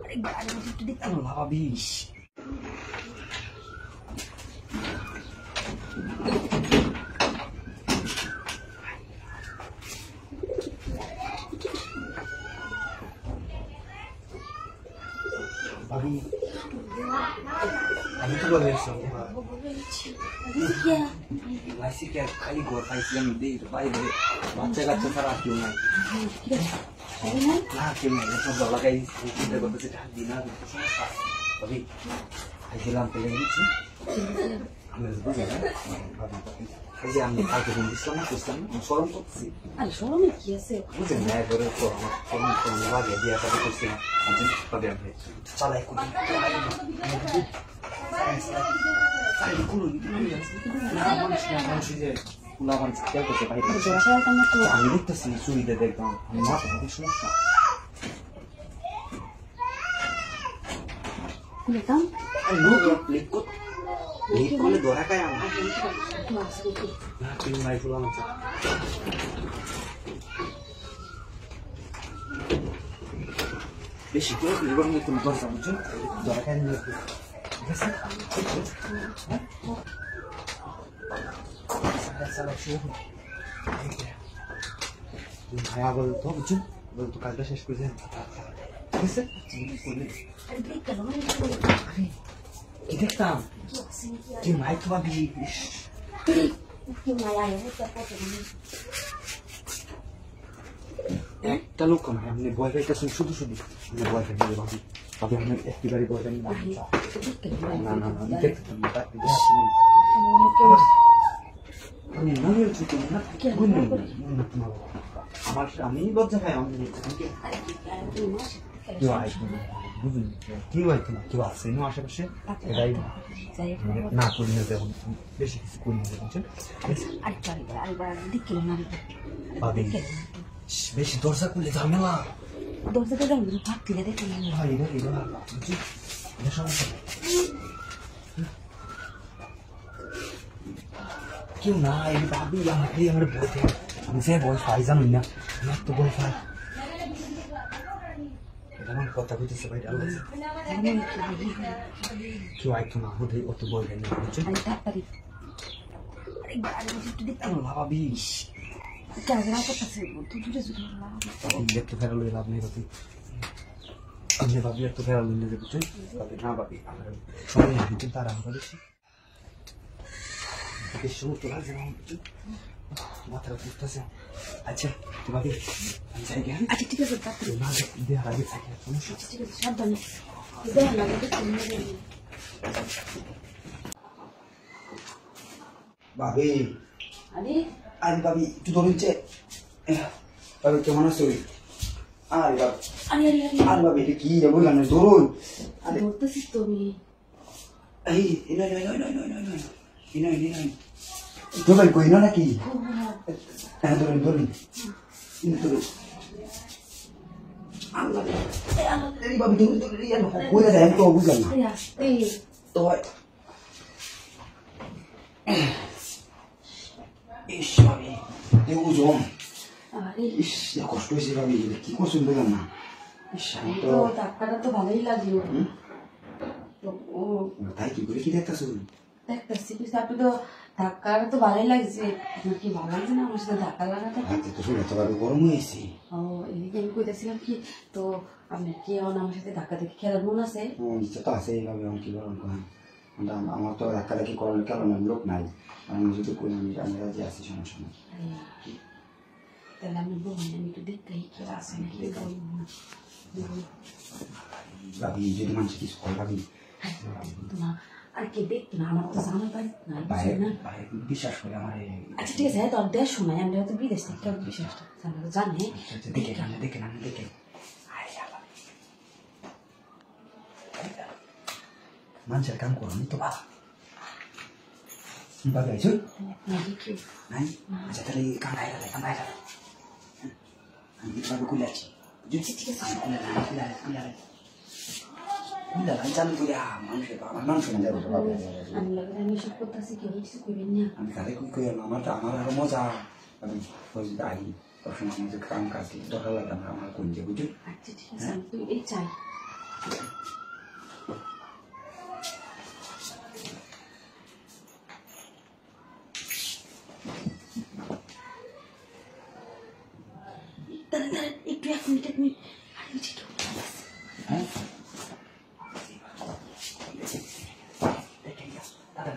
একটু দেখতে পারো ভাবি। ভাবি আমি তো বলেছিলাম খালি ঘর পাইছিলাম বাইরে বাচ্চা কাচ্চা ছাড়া কেউ নাই না কেউ নাই সব লাগাই চিন্তা করতেছে ঢাকি না ভাবি খাইছিলাম পেলে গেছি আমি কাউকে দিচ্ছিলাম না বুঝলাম সরম করতেছি সরমে কি আছে বুঝলেন না করে তো আমার সরম লাগে দিয়ে তাকে করছিলাম চালাই করি আমি দেখতেছি চুরিতে দেখলাম মাথা খুব সমস্যা ধরা খায় আমার বেশি করে তুমি দরজা বুঝছো ধরা খায় ঠিক আছে ভাইয়া বলতো বুঝছো বলতো কাজটা শেষ করে যায় ঠিক আছে কি দেখতাম কি মাইক ভাবি একটা লোক নয় আপনি ভয় পাইতেছেন শুধু শুধু ভয় পাই ভাবি ভাবি আপনি একটিবারই ভয় পাই না না না দেখতাম আমার আমি লজ্জা পাই কেউ হয়তো না কেউ আছে আশেপাশে এটাই না করি না এখন বেশি কিছু করি না বুঝছেন ভাবি বেশি দরজা খুললে ঝামেলা দরজাটা ভাত তুলে দেখে কেউ না এই ভাবি আমাকে আমার ভয় থাকে আমি যে ভয় পাই জানুন না আমার তো ভয় পাই আমার কথা বুঝতেছে ভাই কেউ আইতো না বোধ হয় অত ভয় পাই না বুঝছেন ভাবি একটু ফেরালো লাভ নেই ভাবি আপনি ভাবি একটু ফেরালো নিয়ে বুঝছেন না ভাবি সময় নেই বুঝছেন তারা আমরা বেশি বেশি সময় তো লাগছে না বুঝছেন মাথাটা ঘুরতেছে আচ্ছা তো ভাবি আমি যাই গেলাম আচ্ছা ঠিক আছে না দেওয়ার আগে থাকে সমস্যা ঠিক আছে সাবধানে ভাবি আরে ভাবি একটু ধরুন ভাবি কেমন আছো আরে ভাবি আরে ভাবি এটা কি বললাম না ধরুন ধরতেছিস তো আমি এই নয় তো ভাই কই না নাকি হ্যাঁ ধরুন ধরুন এই ভাবি ধরুন কই না আমি তো বুঝলাম না তো ইস ভাবি দেখো জম ইস কষ্ট হয়েছে ভাবি কি করছেন বললাম না ইস আমি তো ডাক্তারটা তো ভালোই লাগলো তাই কি করে কি দেখতেছো দেখতেছি আপনি তো ধাক্কাটা তো ভালোই লাগছে আপনার কি ভালো লাগছে না আমার সাথে ধাক্কা লাগাতে তো শুনে তো ভাবি গরম হয়েছে ও এদিকে আমি কইতেছিলাম কি তো আপনার কি এখন আমার সাথে ধাক্কা দেখে খেলার মন আছে ইচ্ছা তো আছে এইভাবে আমি কি বলুন আমার তো ধাক্কা দেখি করার কারণ লোক নাই আমি যদি করি আমি রাজি আছি সমস্যা নেই তাহলে আমি বলুন আমি একটু দেখতে কি আছে নাকি ভাবি যদি মানুষ কিছু করে ভাবি না আর কে দেখতো না আমার তো জানাই পারি না বিশ্বাস করে আমার আচ্ছা ঠিক আছে তো দেশ শোনাই আমরা তো বিদেশ থেকে কেউ বিশ্বাসটা জানে দেখে মানুষের কাম করো তো ভালো ভাবি আইছো নাই আচ্ছা তাহলে কাম বাইরে আমি ভাবে খুলে আছি ঠিক আছে খুলে জানি তুই মানুষের আমার মানুষ না যাবো আমি সব করতেছি কেউ কিছু করবেন না আমি কালে কই আমার আরো মজা আমি আই তখন আমি যে কাম কাজ দরকার লাগে আমার কোন যে বুঝলি আচ্ছা ঠিক আছে আমি তো এই চাই দাঁড়ান একটু 1 মিনিট আরে নিচে কেউ আছে হ্যাঁ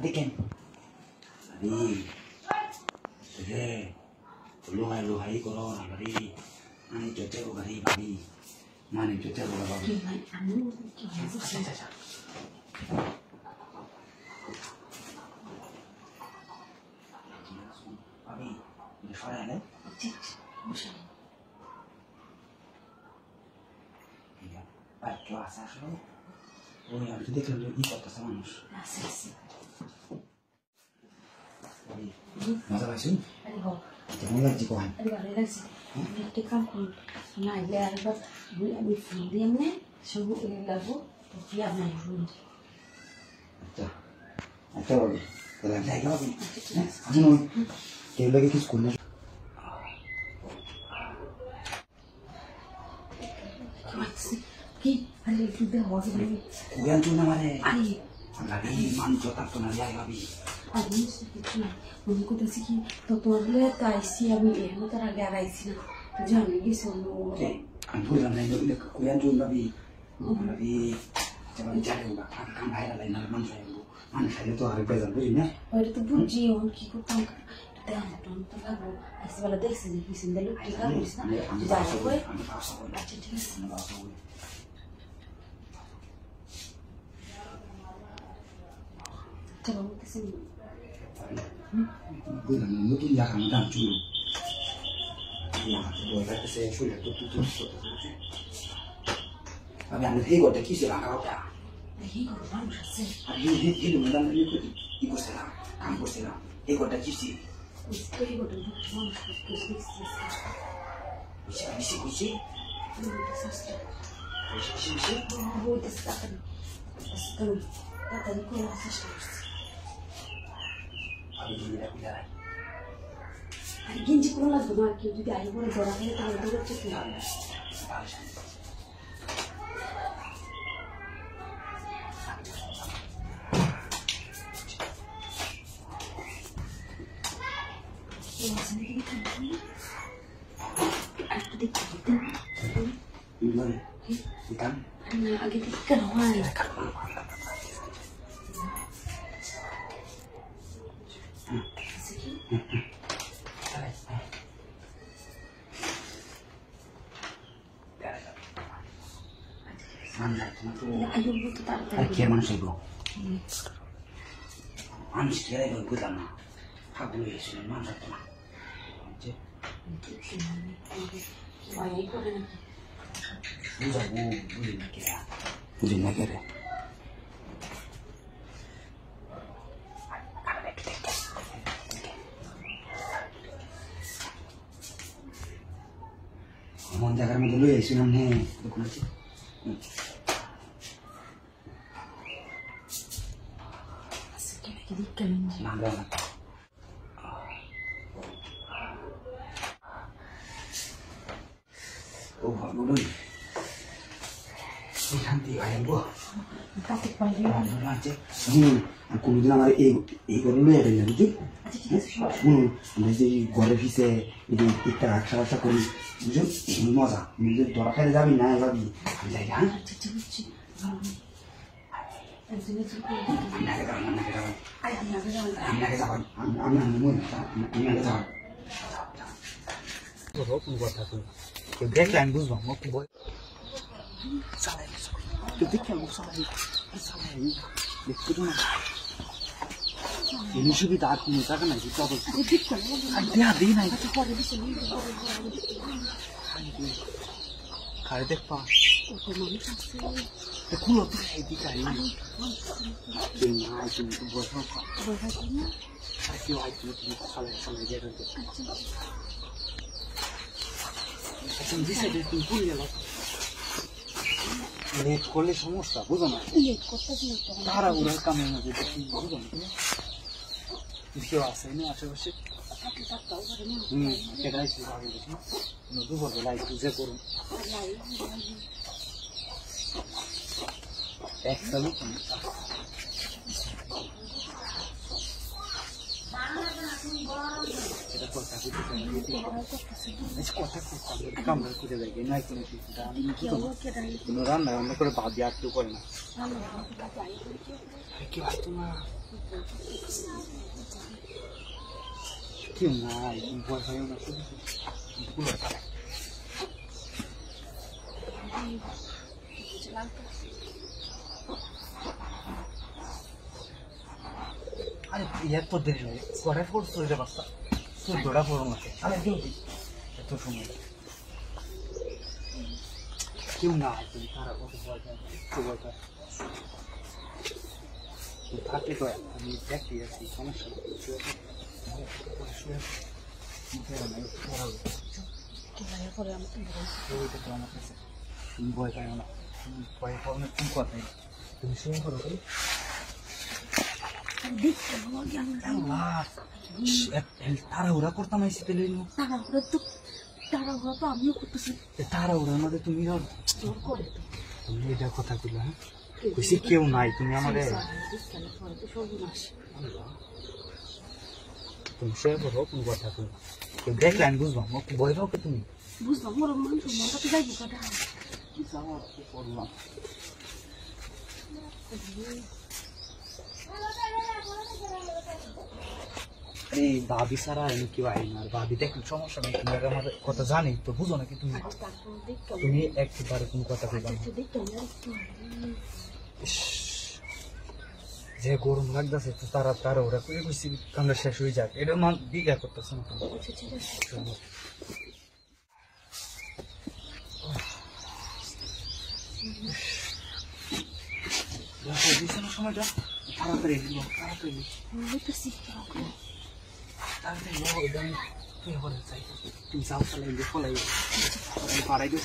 দেখেন luhai corona bari ani jote ko bari bari mane jote ko bari কি ভাই আমি কি হয়েছে bari ni fara ne ঠিক বসে ya par que vas a hacerlo oye a ver দেখলেন যে কি করতেছে মানুষ আসছে মজা পাইছেন আরে হো কেমন লাগছে কোন আরে ভালো লাগছে একটা কাম করুন না এলে আরেকবার আমি ফোন দিয়ে এমনি সব লাগবো তো কি আপনার ফোন আচ্ছা আচ্ছা বাবু তাহলে আমি যাই বাবু আমি কেউ লাগে কিছু করলে কি আরে একটু দে হওয়া যাবে কুয়ান চুন আমারে আরে আমি মান জোতা তো না যাই বাবু আমি কিছু না মনে করতেছি কি তো তোরলে তো আইসি আমি এর মতো আগে আর আইসি না জানি গেছে আমি বুঝলাম না কুয়ান চুন বাবু বাবু যেমন জানে ওরা কাম ভাইরা লাইন আর মানুষ খাইলে তো আরেক বেজাল বুঝি না ওইটা তো বুঝছি ওন কি করতাম দেখ তো লাগবো আইসি বেলা দেখছি যে কি সিন্দা লোক টিকা করিস না যাই করে আচ্ছা ঠিক আছে চলো বলতেছি বুঝলাম নতুন দেখা আমি দাম চুল সে শুলে তো আমি আমি এই গোটা কি ছিল আঁকা এই করো মানুষ আছে আর এই মেদান কি করছিলাম কাম করছিলাম এই গোটা কি ছিল এই গোটা মানুষ কিছু বেশি বুঝছি গেঞ্জি কোনো লাগবে না কেউ যদি আগে করে ধরা খেলে তাহলে দৌড়াচ্ছে কি হবে আগে কেন হয় কে মানুষ এগুলো মানুষ কে এগুলো বুঝলাম না ফাগুলো এসে মানুষ তো না বুঝি না কে রে মন জায়গার মধ্যে লই আইছিলাম নে দেখুন আছে না ও ভালো শান্তি ভাইবো আছে কোনোদিন আমার এই করে লই আইবেন না বুঝলি শুনুন আমরা যে ঘরে ফিসে একটা রাখা রাখা করি বুঝুন মজা নিজের ধরা খাইলে যাবি না যাবি যাই হ্যাঁ দেখলে আমি বুঝলাম ini sudah aku minta kan lagi coba ada na kare dek pa kulo tuh di kare ini itu buat apa aku itu salah jadi itu bisa dikumpul ya loh late করলে সমস্যা বুঝো না তাড়াহুড়োর কামের মধ্যে বুঝো না কেউ আসে না আশেপাশে এটাই দুপুরবেলা একটু যে করুন Excellent. রান্না করে ভাবি আর কেউ করে না কেউ আসতো না কেউ নাই ভয় হয় না আরে এত দেরি নেই করে পড়ছো এটা বাচ্চা তোর দৌড়া পড়ো না আরে এত সময় কেউ না তুমি তারা কত ভয় পায় কেউ ভয় পায় থাকলে তো আমি দেখতে যাচ্ছি সমস্যা তুমি ভয় পাই না ভয় পাও না তুমি কথাই তুমি শুয়ে করো তাড়াহুড়া করতাম আইসি পেলে তাড়াহুড়া তো আমিও করতেছি তাড়াহুড়ার মধ্যে তুমি তুমি এটা কথা বললে হ্যাঁ বেশি কেউ নাই তুমি আমাদের তুমি শুয়ে করো কোনো কথা তুমি কেউ দেখলে আমি বুঝলাম ভয় পাও তুমি বুঝলাম ওর মানুষ মনটাতে যাইবো কাটা করলাম এই ভাবি সারা এনে কেউ আই না ভাবি দেখুন সমস্যা নেই তুমি আমাদের কথা জানি তো বুঝো নাকি তুমি তুমি একবারে কোনো কথা বলবা যে গরম লাগতেছে তো তারা ওরা করে কইছি কামড়া শেষ হয়ে যাক এটা মান বিঘা করতেছে না সময়টা তাড়াতাড়ি তাড়াতাড়ি তুমি যাও চালাই ফলাই পাড়াই দিও